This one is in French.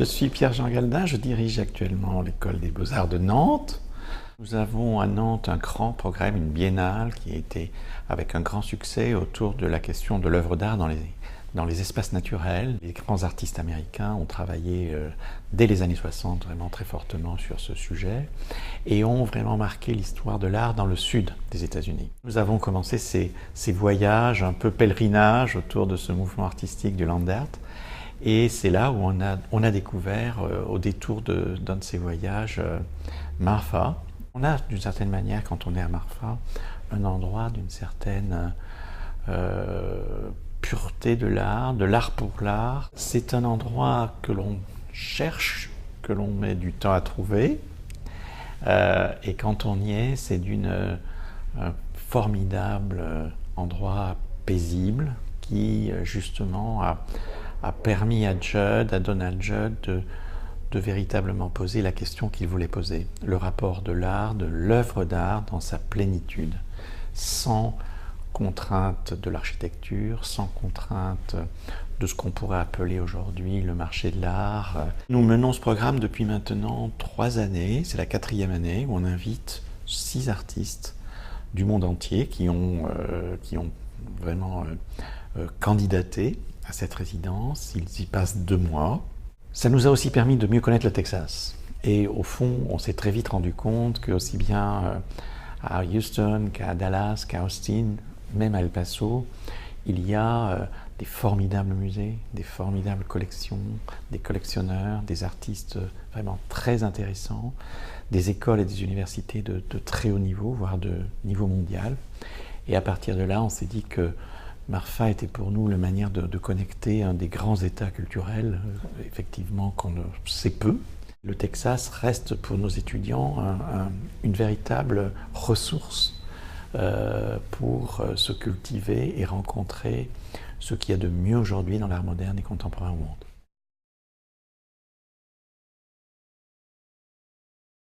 Je suis Pierre-Jean Galdin, je dirige actuellement l'École des Beaux-Arts de Nantes. Nous avons à Nantes un grand programme, une biennale qui a été avec un grand succès autour de la question de l'œuvre d'art dans les espaces naturels. Les grands artistes américains ont travaillé dès les années 60 vraiment très fortement sur ce sujet et ont vraiment marqué l'histoire de l'art dans le sud des États-Unis. Nous avons commencé ces voyages, un peu pèlerinage autour de ce mouvement artistique du land art. Et c'est là où on a découvert, au détour d'un de ces voyages, Marfa. On a, d'une certaine manière, quand on est à Marfa, un endroit d'une certaine pureté de l'art pour l'art. C'est un endroit que l'on cherche, que l'on met du temps à trouver. Et quand on y est, c'est un formidable endroit paisible qui, justement, a permis à Donald Judd, de véritablement poser la question qu'il voulait poser. Le rapport de l'art, de l'œuvre d'art dans sa plénitude, sans contrainte de l'architecture, sans contrainte de ce qu'on pourrait appeler aujourd'hui le marché de l'art. Nous menons ce programme depuis maintenant 3 années, c'est la 4e année, où on invite 6 artistes du monde entier qui ont vraiment candidaté à cette résidence. Ils y passent 2 mois. Ça nous a aussi permis de mieux connaître le Texas. Et au fond, on s'est très vite rendu compte qu'aussi bien à Houston qu'à Dallas, qu'à Austin, même à El Paso, il y a des formidables musées, des formidables collections, des collectionneurs, des artistes vraiment très intéressants, des écoles et des universités de très haut niveau, voire de niveau mondial. Et à partir de là, on s'est dit que Marfa était pour nous la manière de connecter un des grands états culturels, effectivement, qu'on sait peu. Le Texas reste pour nos étudiants une véritable ressource pour se cultiver et rencontrer ce qu'il y a de mieux aujourd'hui dans l'art moderne et contemporain au monde.